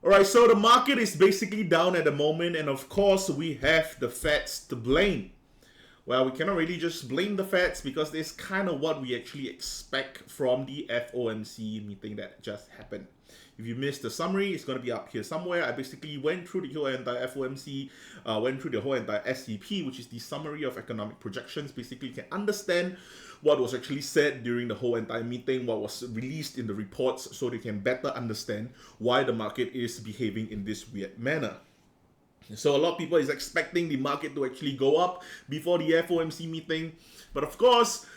All right, so the market is basically down at the moment, and of course, we have the Feds to blame. Well, we cannot really just blame the Feds because it's kind of what we actually expect from the FOMC meeting that just happened. If you missed the summary, it's going to be up here somewhere. I basically went through the whole entire FOMC, went through the whole entire SEP, which is the summary of economic projections. Basically, you can understand what was actually said during the whole entire meeting, what was released in the reports, so they can better understand why the market is behaving in this weird manner. So a lot of people is expecting the market to actually go up before the FOMC meeting. But of course,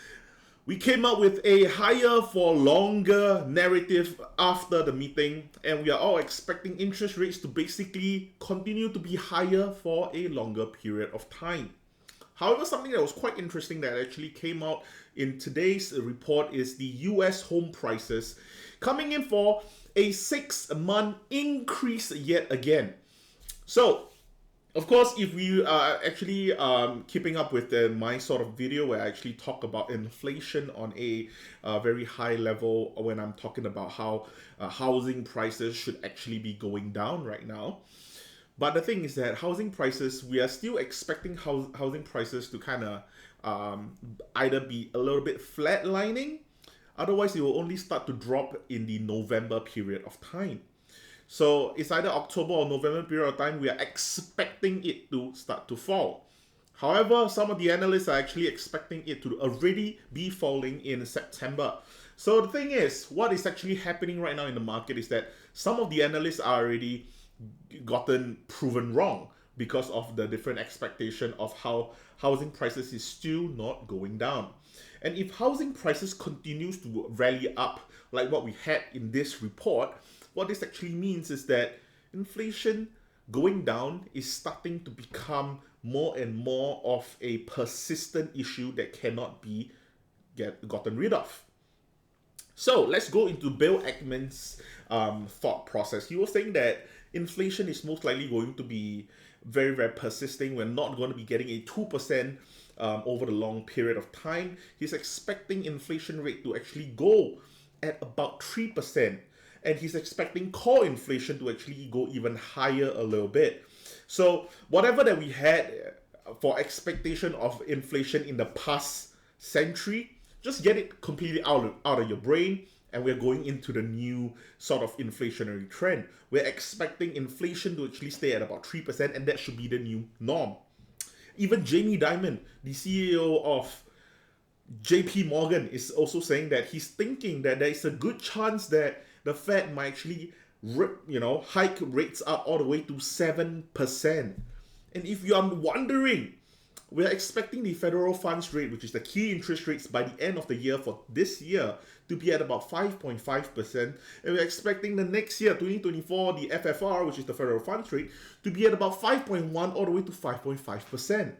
we came up with a higher for longer narrative after the meeting, and we are all expecting interest rates to basically continue to be higher for a longer period of time. However, something that was quite interesting that actually came out in today's report is the US home prices coming in for a 6-month increase yet again. So, of course, if we are actually keeping up with my sort of video where I actually talk about inflation on a very high level when I'm talking about how housing prices should actually be going down right now. But the thing is that housing prices, we are still expecting housing prices to kind of either be a little bit flatlining, otherwise it will only start to drop in the November period of time. So it's either October or November period of time, we are expecting it to start to fall. However, some of the analysts are actually expecting it to already be falling in September. So the thing is, what is actually happening right now in the market is that some of the analysts are already gotten proven wrong because of the different expectation of how housing prices is still not going down. And if housing prices continues to rally up like what we had in this report, what this actually means is that inflation going down is starting to become more and more of a persistent issue that cannot be gotten rid of. So let's go into Bill Ackman's thought process. He was saying that inflation is most likely going to be very, very persisting. We're not going to be getting a 2% over the long period of time. He's expecting inflation rate to actually go at about 3%. And he's expecting core inflation to actually go even higher a little bit. So whatever that we had for expectation of inflation in the past century, just get it completely out of your brain, and we're going into the new sort of inflationary trend. We're expecting inflation to actually stay at about 3%, and that should be the new norm. Even Jamie Dimon, the CEO of JP Morgan, is also saying that he's thinking that there is a good chance that the Fed might actually hike rates up all the way to 7%. And if you are wondering, we're expecting the federal funds rate, which is the key interest rates by the end of the year for this year, to be at about 5.5%. And we're expecting the next year, 2024, the FFR, which is the federal funds rate, to be at about 5.1 all the way to 5.5%.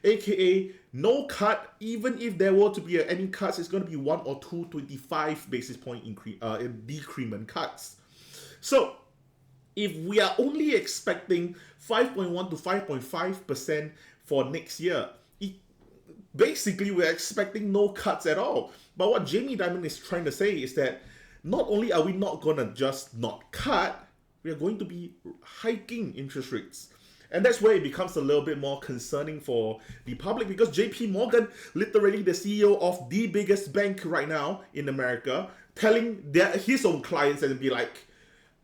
AKA no cut. Even if there were to be any cuts, it's going to be 1 or 2 25 basis point decrement cuts. So if we are only expecting 5.1 to 5.5% for next year, basically we're expecting no cuts at all. But what Jamie Dimon is trying to say is that not only are we not going to just not cut, we are going to be hiking interest rates. And that's where it becomes a little bit more concerning for the public, because JP Morgan, literally the CEO of the biggest bank right now in America, telling his own clients and be like,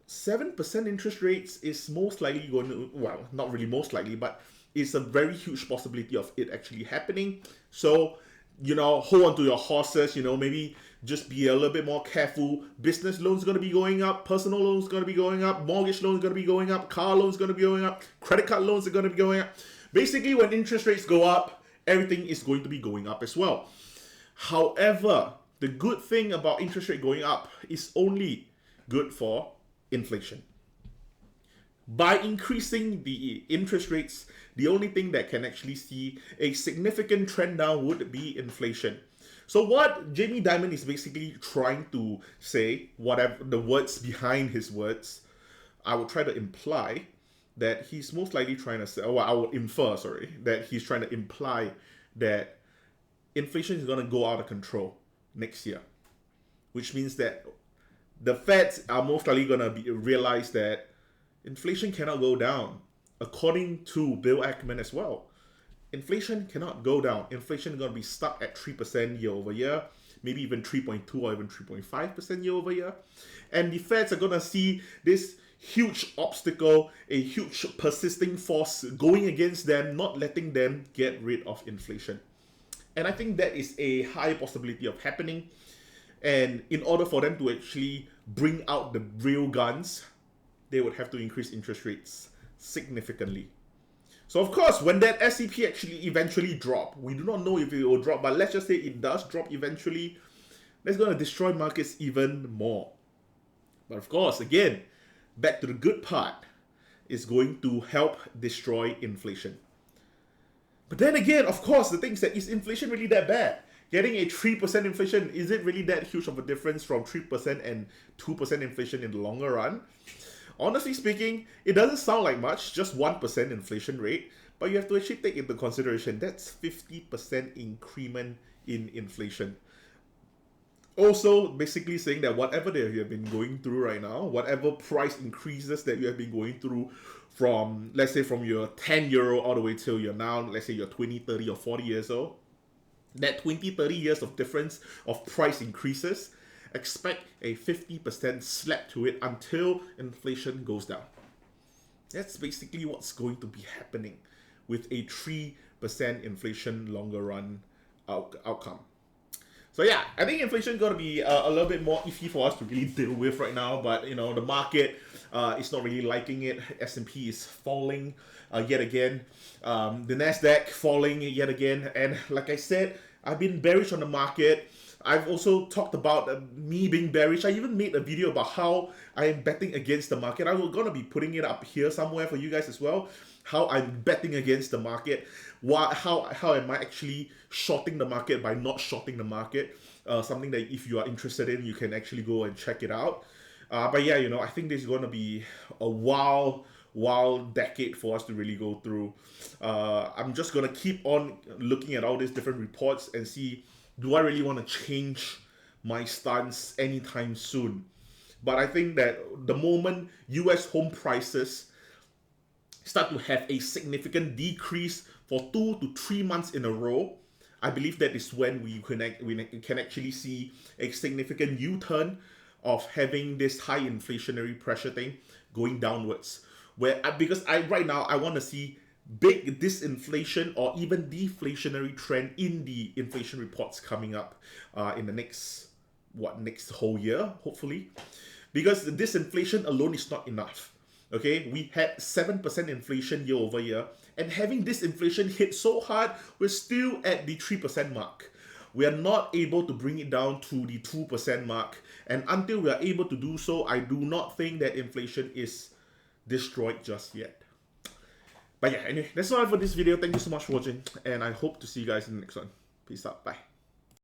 7% interest rates is most likely going to, well, not really most likely, but it's a very huge possibility of it actually happening. So, hold on to your horses, maybe just be a little bit more careful. Business loans are going to be going up, personal loans are going to be going up, mortgage loans are going to be going up, car loans are going to be going up, credit card loans are going to be going up. Basically, when interest rates go up, everything is going to be going up as well. However, the good thing about interest rate going up is only good for inflation. By increasing the interest rates, the only thing that can actually see a significant trend down would be inflation. So what Jamie Dimon is basically trying to say, whatever the words behind his words, I would try to imply that he's most likely trying to say, I would infer, that he's trying to imply that inflation is going to go out of control next year, which means that the Feds are most likely going to realize that Inflation cannot go down, according to Bill Ackman as well. Inflation cannot go down. Inflation is going to be stuck at 3% year over year, maybe even 3.2 or even 3.5% year over year. And the Feds are going to see this huge obstacle, a huge persisting force going against them, not letting them get rid of inflation. And I think that is a high possibility of happening. And in order for them to actually bring out the real guns, they would have to increase interest rates significantly. So of course, when that SEP actually eventually drop, we do not know if it will drop, but let's just say it does drop eventually, that's going to destroy markets even more. But of course, again, back to the good part, is going to help destroy inflation. But then again, of course, the thing is that, is inflation really that bad? Getting a 3% inflation, is it really that huge of a difference from 3% and 2% inflation in the longer run? Honestly speaking, it doesn't sound like much, just 1% inflation rate, but you have to actually take into consideration that's 50% increment in inflation. Also, basically saying that whatever that you have been going through right now, whatever price increases that you have been going through from, let's say, from your 10-year-old all the way till you're now, let's say you're 20, 30, or 40 years old, that 20, 30 years of difference of price increases, expect a 50% slap to it until inflation goes down. That's basically what's going to be happening with a 3% inflation longer run outcome. So yeah, I think inflation is going to be a little bit more iffy for us to really deal with right now. But you know, the market is not really liking it. S&P is falling yet again. The Nasdaq falling yet again. And like I said, I've been bearish on the market. I've also talked about me being bearish. I even made a video about how I am betting against the market. I'm going to be putting it up here somewhere for you guys as well. How I'm betting against the market. How am I actually shorting the market by not shorting the market? Something that if you are interested in, you can actually go and check it out. But yeah, you know, I think this is going to be a wild decade for us to really go through. I'm just going to keep on looking at all these different reports and see, do I really want to change my stance anytime soon? But I think that the moment US home prices start to have a significant decrease for 2 to 3 months in a row, I believe that is when we can actually see a significant U-turn of having this high inflationary pressure thing going downwards. Because right now I want to see big disinflation or even deflationary trend in the inflation reports coming up in the next whole year, hopefully. Because the disinflation alone is not enough. Okay, we had 7% inflation year over year, and having this inflation hit so hard, we're still at the 3% mark. We are not able to bring it down to the 2% mark, and until we are able to do so, I do not think that inflation is destroyed just yet. But yeah, anyway, that's all for this video. Thank you so much for watching, and I hope to see you guys in the next one. Peace out. Bye.